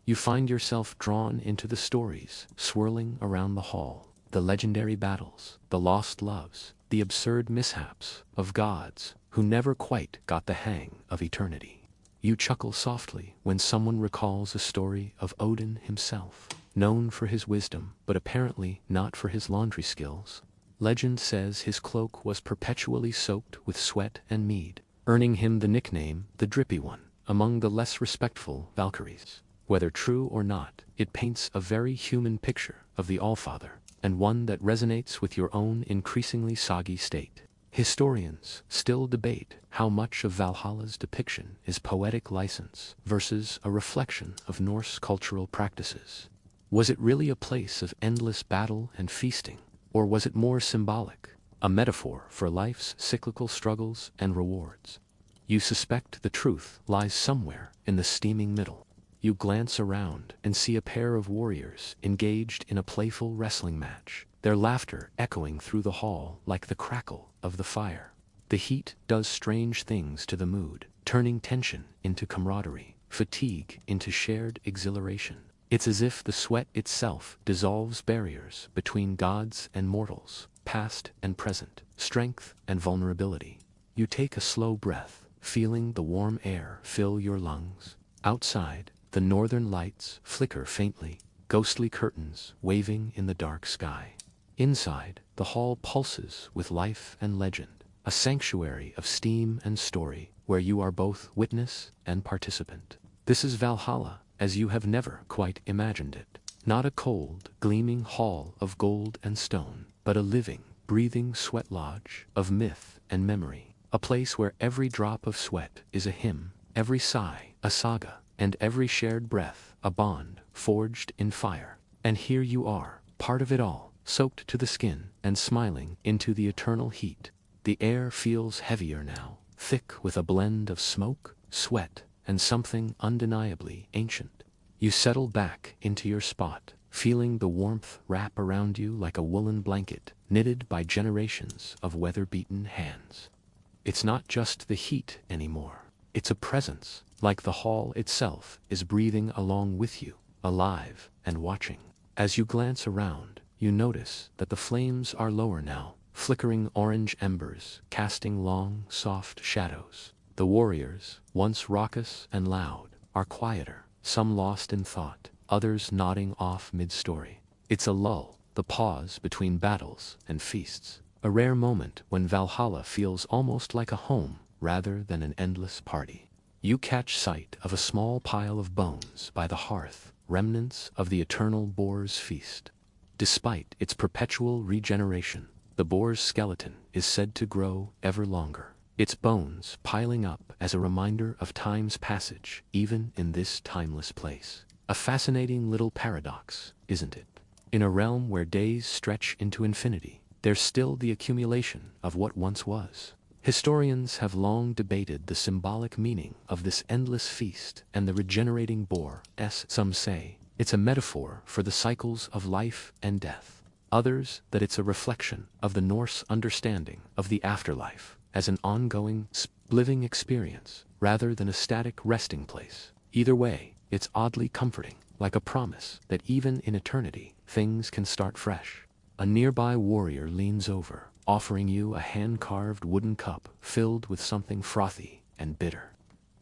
You find yourself drawn into the stories swirling around the hall, the legendary battles, the lost loves, the absurd mishaps of gods who never quite got the hang of eternity. You chuckle softly when someone recalls a story of Odin himself, known for his wisdom but apparently not for his laundry skills. Legend says his cloak was perpetually soaked with sweat and mead, earning him the nickname the Drippy One among the less respectful Valkyries. Whether true or not, it paints a very human picture of the Allfather, and one that resonates with your own increasingly soggy state. Historians still debate how much of Valhalla's depiction is poetic license versus a reflection of Norse cultural practices. Was it really a place of endless battle and feasting? Or was it more symbolic, a metaphor for life's cyclical struggles and rewards? You suspect the truth lies somewhere in the steaming middle. You glance around and see a pair of warriors engaged in a playful wrestling match, their laughter echoing through the hall like the crackle of the fire. The heat does strange things to the mood, turning tension into camaraderie, fatigue into shared exhilaration. It's as if the sweat itself dissolves barriers between gods and mortals, past and present, strength and vulnerability. You take a slow breath, feeling the warm air fill your lungs. Outside, the northern lights flicker faintly, ghostly curtains waving in the dark sky. Inside, the hall pulses with life and legend, a sanctuary of steam and story where you are both witness and participant. This is Valhalla as you have never quite imagined it. Not a cold, gleaming hall of gold and stone, but a living, breathing sweat lodge of myth and memory. A place where every drop of sweat is a hymn, every sigh a saga, and every shared breath a bond forged in fire. And here you are, part of it all, soaked to the skin and smiling into the eternal heat. The air feels heavier now, thick with a blend of smoke, sweat, and something undeniably ancient. You settle back into your spot, feeling the warmth wrap around you like a woolen blanket, knitted by generations of weather-beaten hands. It's not just the heat anymore. It's a presence, like the hall itself is breathing along with you, alive and watching. As you glance around, you notice that the flames are lower now, flickering orange embers, casting long, soft shadows. The warriors, once raucous and loud, are quieter, some lost in thought, others nodding off mid-story. It's a lull, the pause between battles and feasts. A rare moment when Valhalla feels almost like a home rather than an endless party. You catch sight of a small pile of bones by the hearth, remnants of the eternal boar's feast. Despite its perpetual regeneration, the boar's skeleton is said to grow ever longer, its bones piling up as a reminder of time's passage, even in this timeless place. A fascinating little paradox, isn't it? In a realm where days stretch into infinity, there's still the accumulation of what once was. Historians have long debated the symbolic meaning of this endless feast and the regenerating boar. Some say it's a metaphor for the cycles of life and death. Others that it's a reflection of the Norse understanding of the afterlife as an ongoing, living experience rather than a static resting place. Either way, it's oddly comforting, like a promise that even in eternity, things can start fresh. A nearby warrior leans over, offering you a hand-carved wooden cup filled with something frothy and bitter.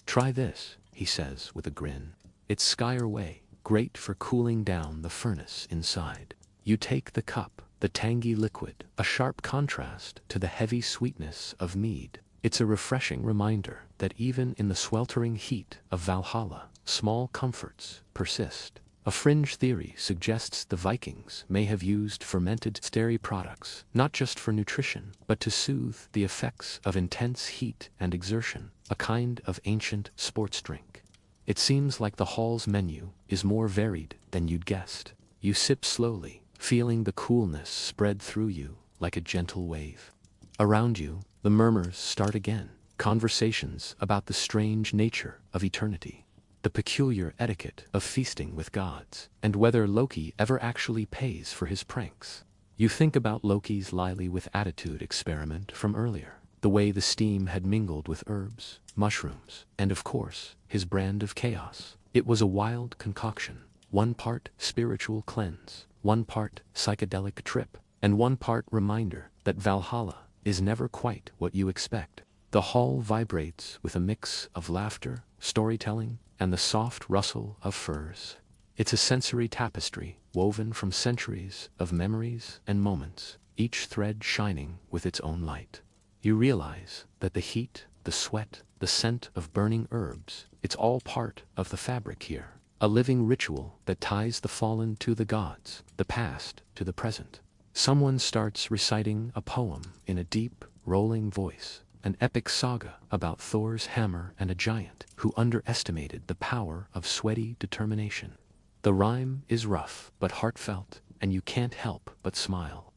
"Try this," he says with a grin. "It's Skyer Way, great for cooling down the furnace inside." You take the cup, the tangy liquid, a sharp contrast to the heavy sweetness of mead. It's a refreshing reminder that even in the sweltering heat of Valhalla, small comforts persist. A fringe theory suggests the Vikings may have used fermented dairy products, not just for nutrition, but to soothe the effects of intense heat and exertion, a kind of ancient sports drink. It seems like the hall's menu is more varied than you'd guessed. You sip slowly, feeling the coolness spread through you like a gentle wave. Around you, the murmurs start again, conversations about the strange nature of eternity, the peculiar etiquette of feasting with gods, and whether Loki ever actually pays for his pranks. You think about Loki's lily with attitude experiment from earlier, the way the steam had mingled with herbs, mushrooms, and of course, his brand of chaos. It was a wild concoction, one part spiritual cleanse, one part psychedelic trip, and one part reminder that Valhalla is never quite what you expect. The hall vibrates with a mix of laughter, storytelling, and the soft rustle of furs. It's a sensory tapestry woven from centuries of memories and moments, each thread shining with its own light. You realize that the heat, the sweat, the scent of burning herbs, it's all part of the fabric here. A living ritual that ties the fallen to the gods, the past to the present. Someone starts reciting a poem in a deep, rolling voice, an epic saga about Thor's hammer and a giant who underestimated the power of sweaty determination. The rhyme is rough but heartfelt, and you can't help but smile.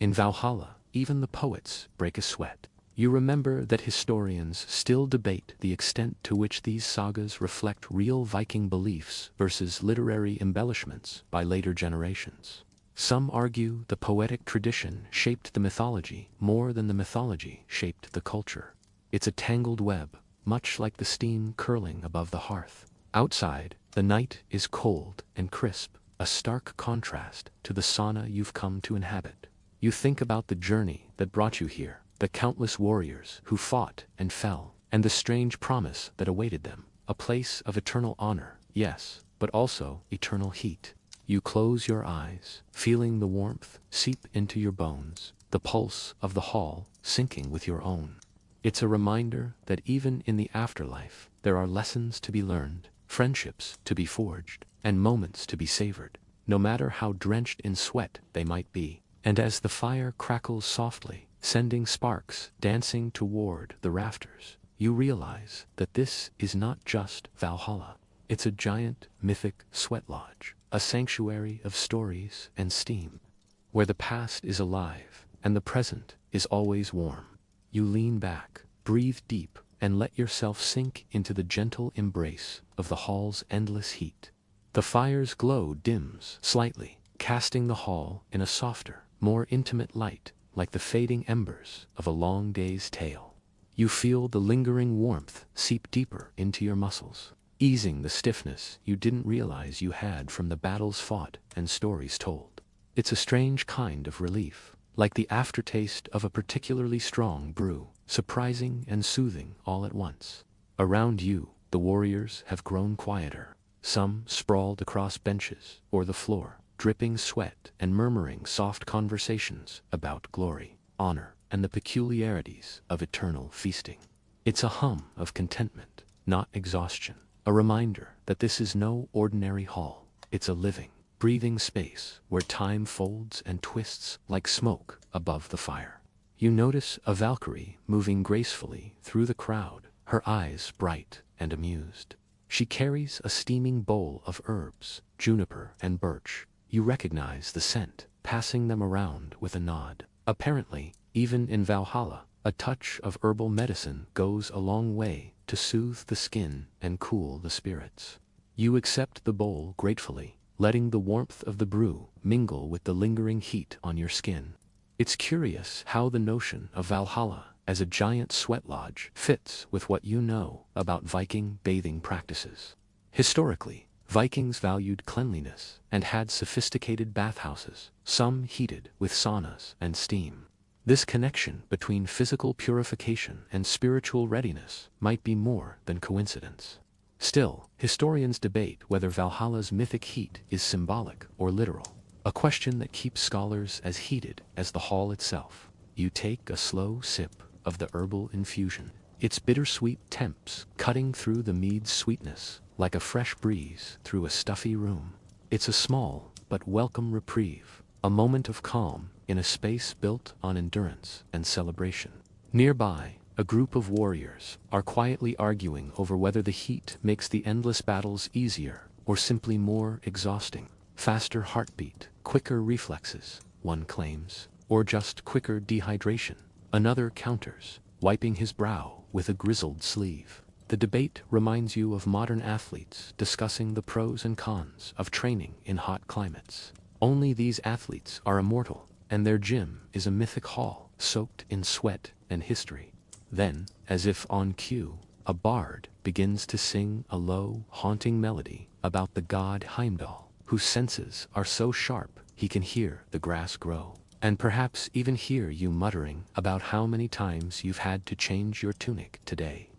In Valhalla, even the poets break a sweat. You remember that historians still debate the extent to which these sagas reflect real Viking beliefs versus literary embellishments by later generations. Some argue the poetic tradition shaped the mythology more than the mythology shaped the culture. It's a tangled web, much like the steam curling above the hearth. Outside, the night is cold and crisp, a stark contrast to the sauna you've come to inhabit. You think about the journey that brought you here, the countless warriors who fought and fell, and the strange promise that awaited them, a place of eternal honor, yes, but also eternal heat. You close your eyes, feeling the warmth seep into your bones, the pulse of the hall syncing with your own. It's a reminder that even in the afterlife, there are lessons to be learned, friendships to be forged, and moments to be savored, no matter how drenched in sweat they might be. And as the fire crackles softly, sending sparks dancing toward the rafters, you realize that this is not just Valhalla. It's a giant, mythic sweat lodge, a sanctuary of stories and steam, where the past is alive and the present is always warm. You lean back, breathe deep, and let yourself sink into the gentle embrace of the hall's endless heat. The fire's glow dims slightly, casting the hall in a softer, more intimate light, like the fading embers of a long day's tale. You feel the lingering warmth seep deeper into your muscles, easing the stiffness you didn't realize you had from the battles fought and stories told. It's a strange kind of relief, like the aftertaste of a particularly strong brew, surprising and soothing all at once. Around you, the warriors have grown quieter, some sprawled across benches or the floor, dripping sweat and murmuring soft conversations about glory, honor, and the peculiarities of eternal feasting. It's a hum of contentment, not exhaustion, a reminder that this is no ordinary hall. It's a living, breathing space where time folds and twists like smoke above the fire. You notice a Valkyrie moving gracefully through the crowd, her eyes bright and amused. She carries a steaming bowl of herbs, juniper and birch. You recognize the scent, passing them around with a nod. Apparently, even in Valhalla, a touch of herbal medicine goes a long way to soothe the skin and cool the spirits. You accept the bowl gratefully, letting the warmth of the brew mingle with the lingering heat on your skin. It's curious how the notion of Valhalla as a giant sweat lodge fits with what you know about Viking bathing practices. Historically, Vikings valued cleanliness and had sophisticated bathhouses, some heated with saunas and steam. This connection between physical purification and spiritual readiness might be more than coincidence. Still, historians debate whether Valhalla's mythic heat is symbolic or literal, a question that keeps scholars as heated as the hall itself. You take a slow sip of the herbal infusion, its bittersweet temps cutting through the mead's sweetness like a fresh breeze through a stuffy room. It's a small but welcome reprieve, a moment of calm in a space built on endurance and celebration. Nearby, a group of warriors are quietly arguing over whether the heat makes the endless battles easier or simply more exhausting. Faster heartbeat, quicker reflexes, one claims, or just quicker dehydration, another counters, wiping his brow with a grizzled sleeve. The debate reminds you of modern athletes discussing the pros and cons of training in hot climates. Only these athletes are immortal, and their gym is a mythic hall soaked in sweat and history. Then, as if on cue, a bard begins to sing a low, haunting melody about the god Heimdall, whose senses are so sharp he can hear the grass grow, and perhaps even hear you muttering about how many times you've had to change your tunic today.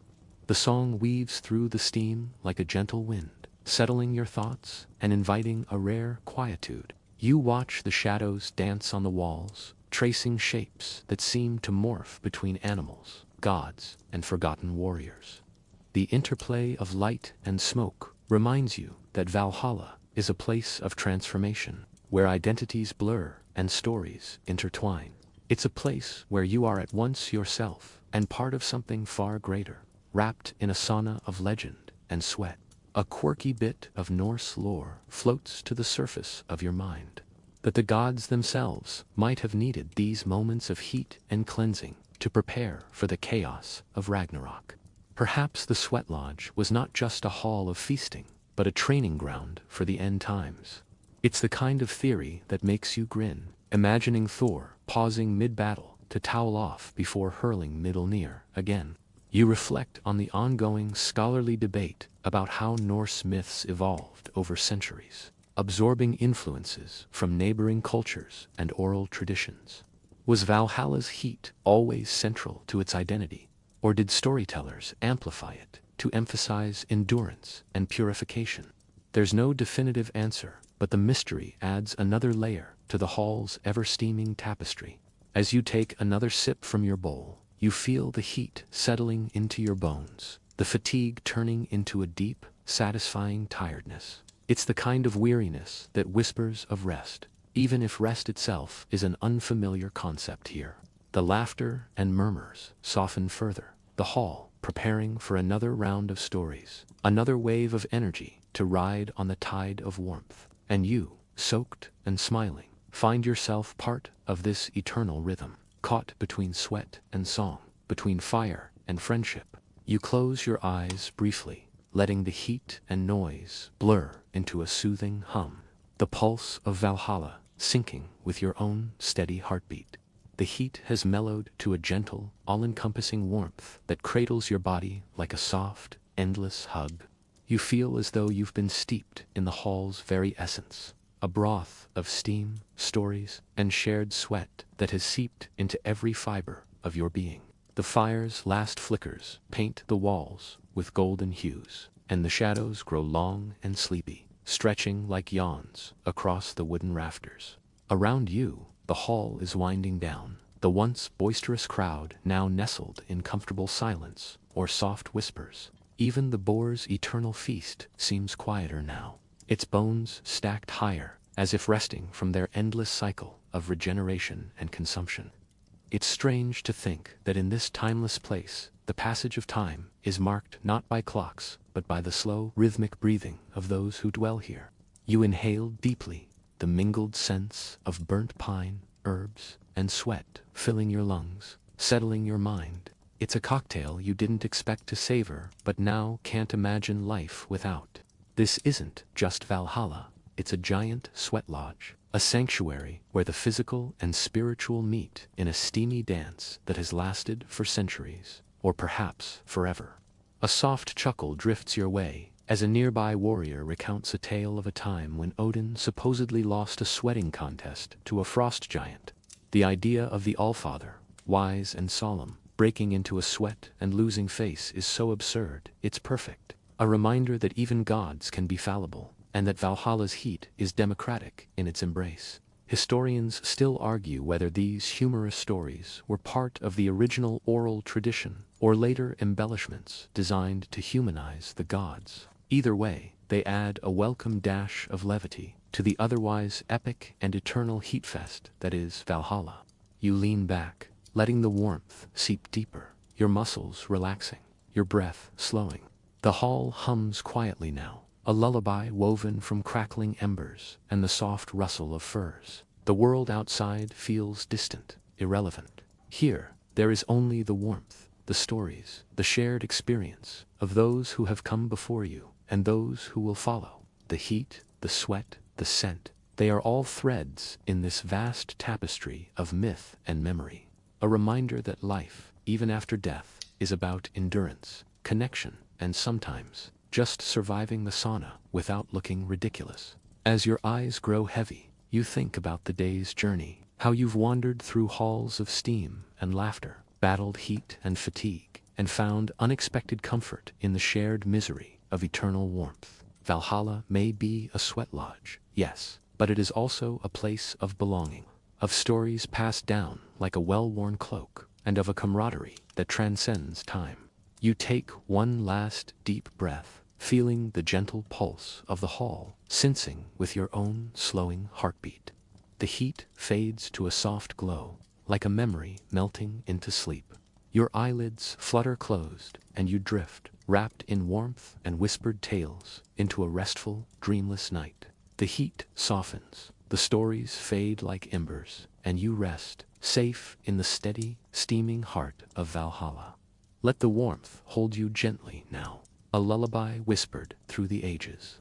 The song weaves through the steam like a gentle wind, settling your thoughts and inviting a rare quietude. You watch the shadows dance on the walls, tracing shapes that seem to morph between animals, gods, and forgotten warriors. The interplay of light and smoke reminds you that Valhalla is a place of transformation, where identities blur and stories intertwine. It's a place where you are at once yourself and part of something far greater, wrapped in a sauna of legend and sweat. A quirky bit of Norse lore floats to the surface of your mind, that the gods themselves might have needed these moments of heat and cleansing to prepare for the chaos of Ragnarok. Perhaps the sweat lodge was not just a hall of feasting, but a training ground for the end times. It's the kind of theory that makes you grin, imagining Thor pausing mid-battle to towel off before hurling Mjolnir again. You reflect on the ongoing scholarly debate about how Norse myths evolved over centuries, absorbing influences from neighboring cultures and oral traditions. Was Valhalla's heat always central to its identity, or did storytellers amplify it to emphasize endurance and purification? There's no definitive answer, but the mystery adds another layer to the hall's ever-steaming tapestry. As you take another sip from your bowl, you feel the heat settling into your bones, the fatigue turning into a deep, satisfying tiredness. It's the kind of weariness that whispers of rest, even if rest itself is an unfamiliar concept here. The laughter and murmurs soften further, the hall preparing for another round of stories, another wave of energy to ride on the tide of warmth. And you, soaked and smiling, find yourself part of this eternal rhythm, caught between sweat and song, between fire and friendship. You close your eyes briefly, letting the heat and noise blur into a soothing hum, the pulse of Valhalla syncing with your own steady heartbeat. The heat has mellowed to a gentle, all-encompassing warmth that cradles your body like a soft, endless hug. You feel as though you've been steeped in the hall's very essence, a broth of steam, stories, and shared sweat that has seeped into every fiber of your being. The fire's last flickers paint the walls with golden hues, and the shadows grow long and sleepy, stretching like yawns across the wooden rafters. Around you, the hall is winding down, the once boisterous crowd now nestled in comfortable silence or soft whispers. Even the boar's eternal feast seems quieter now, its bones stacked higher, as if resting from their endless cycle of regeneration and consumption. It's strange to think that in this timeless place, the passage of time is marked not by clocks, but by the slow, rhythmic breathing of those who dwell here. You inhale deeply, the mingled scents of burnt pine, herbs, and sweat filling your lungs, settling your mind. It's a cocktail you didn't expect to savor, but now can't imagine life without. This isn't just Valhalla, it's a giant sweat lodge, a sanctuary where the physical and spiritual meet in a steamy dance that has lasted for centuries, or perhaps forever. A soft chuckle drifts your way as a nearby warrior recounts a tale of a time when Odin supposedly lost a sweating contest to a frost giant. The idea of the Allfather, wise and solemn, breaking into a sweat and losing face is so absurd, it's perfect. A reminder that even gods can be fallible, and that Valhalla's heat is democratic in its embrace. Historians still argue whether these humorous stories were part of the original oral tradition or later embellishments designed to humanize the gods. Either way, they add a welcome dash of levity to the otherwise epic and eternal heat fest that is Valhalla. You lean back, letting the warmth seep deeper, your muscles relaxing, your breath slowing. The hall hums quietly now, a lullaby woven from crackling embers and the soft rustle of furs. The world outside feels distant, irrelevant. Here, there is only the warmth, the stories, the shared experience of those who have come before you and those who will follow. The heat, the sweat, the scent, they are all threads in this vast tapestry of myth and memory. A reminder that life, even after death, is about endurance, connection, and sometimes just surviving the sauna without looking ridiculous. As your eyes grow heavy, you think about the day's journey, how you've wandered through halls of steam and laughter, battled heat and fatigue, and found unexpected comfort in the shared misery of eternal warmth. Valhalla may be a sweat lodge, yes, but it is also a place of belonging, of stories passed down like a well-worn cloak, and of a camaraderie that transcends time. You take one last deep breath, feeling the gentle pulse of the hall sensing with your own slowing heartbeat. The heat fades to a soft glow, like a memory melting into sleep. Your eyelids flutter closed, and you drift, wrapped in warmth and whispered tales, into a restful, dreamless night. The heat softens, the stories fade like embers, and you rest, safe in the steady, steaming heart of Valhalla. Let the warmth hold you gently now, a lullaby whispered through the ages.